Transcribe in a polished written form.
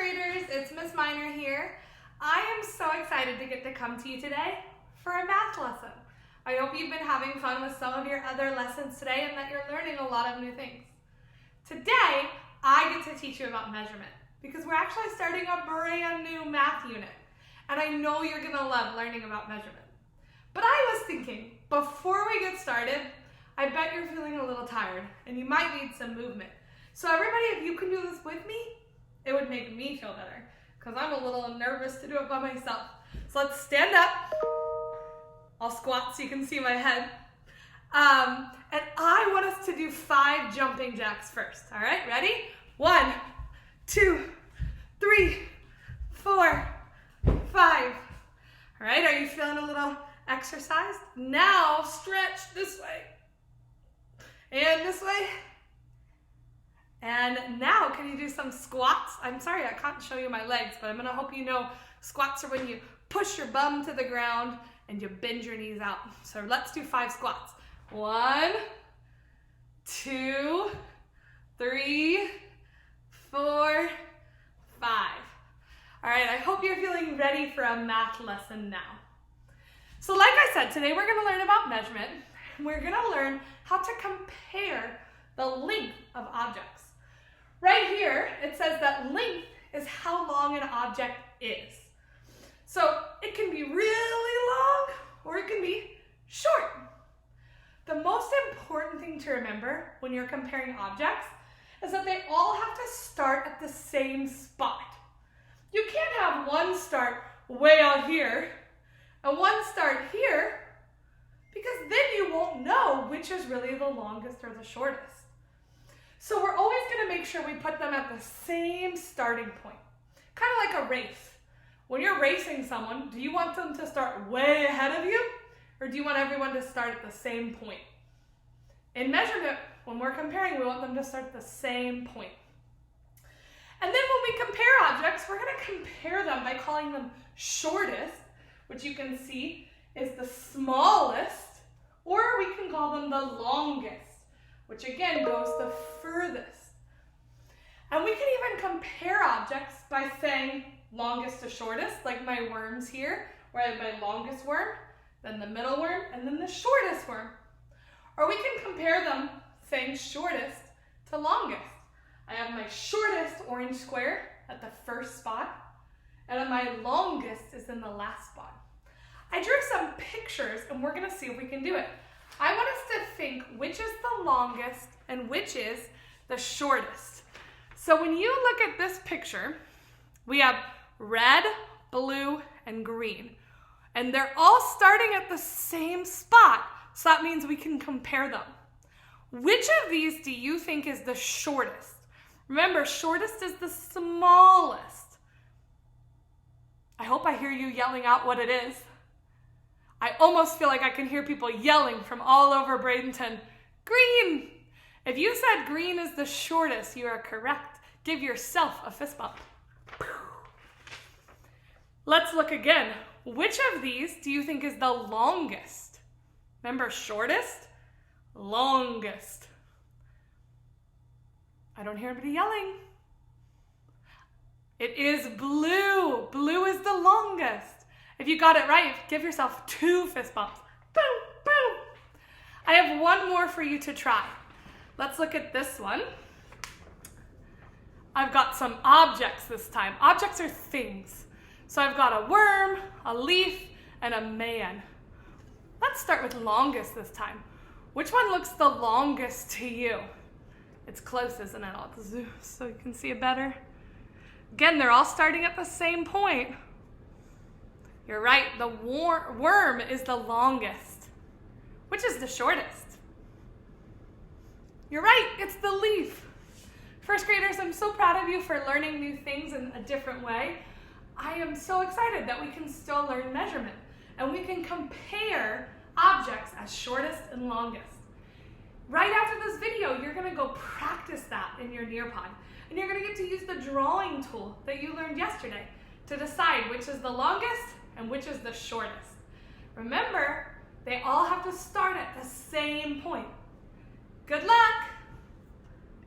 graders, it's Miss Miner here. I am so excited to get to come to you today for a math lesson. I hope you've been having fun with some of your other lessons today and that you're learning a lot of new things. Today, I get to teach you about measurement because we're actually starting a brand new math unit. And I know you're gonna love learning about measurement. But I was thinking, before we get started, I bet you're feeling a little tired and you might need some movement. So everybody, if you can do this with me, it would make me feel better because I'm a little nervous to do it by myself. So let's stand up. I'll squat so you can see my head. And I want us to do 5 jumping jacks first. All right, ready? 1, 2, 3, 4, 5. All right, are you feeling a little exercised? Now stretch this way and this way. And now can you do some squats? I'm sorry, I can't show you my legs, but I'm gonna hope you know squats are when you push your bum to the ground and you bend your knees out. So let's do 5 squats. 1, 2, 3, 4, 5. All right, I hope you're feeling ready for a math lesson now. So like I said, today we're gonna learn about measurement. We're gonna learn how to compare the length of objects. Right here, it says that length is how long an object is. So it can be really long or it can be short. The most important thing to remember when you're comparing objects is that they all have to start at the same spot. You can't have one start way out here and one start here because then you won't know which is really the longest or the shortest. So we're always going to make sure we put them at the same starting point, kind of like a race. When you're racing someone, do you want them to start way ahead of you or do you want everyone to start at the same point? In measurement, when we're comparing, we want them to start at the same point. And then when we compare objects, we're going to compare them by calling them shortest, which you can see is the smallest, or we can call them the longest, which again goes the furthest. And we can even compare objects by saying longest to shortest, like my worms here, where I have my longest worm, then the middle worm, and then the shortest worm. Or we can compare them saying shortest to longest. I have my shortest orange square at the first spot, and then my longest is in the last spot. I drew some pictures, and we're gonna see if we can do it. I want us to think which is the longest and which is the shortest. So when you look at this picture, we have red, blue, and green. And they're all starting at the same spot, so that means we can compare them. Which of these do you think is the shortest? Remember, shortest is the smallest. I hope I hear you yelling out what it is. I almost feel like I can hear people yelling from all over Bradenton, green! If you said green is the shortest, you are correct. Give yourself a fist bump. Let's look again. Which of these do you think is the longest? Remember, shortest, longest. I don't hear anybody yelling. It is blue. Blue is the longest. If you got it right, give yourself 2 fist bumps. Boom, boom. I have one more for you to try. Let's look at this one. I've got some objects this time. Objects are things. So I've got a worm, a leaf, and a man. Let's start with longest this time. Which one looks the longest to you? It's close, isn't it? I'll zoom so you can see it better. Again, they're all starting at the same point. You're right, the worm is the longest. Which is the shortest? You're right, it's the leaf. First graders, I'm so proud of you for learning new things in a different way. I am so excited that we can still learn measurement and we can compare objects as shortest and longest. Right after this video, you're gonna go practice that in your Nearpod and you're gonna get to use the drawing tool that you learned yesterday to decide which is the longest and which is the shortest. Remember, they all have to start at the same point. Good luck!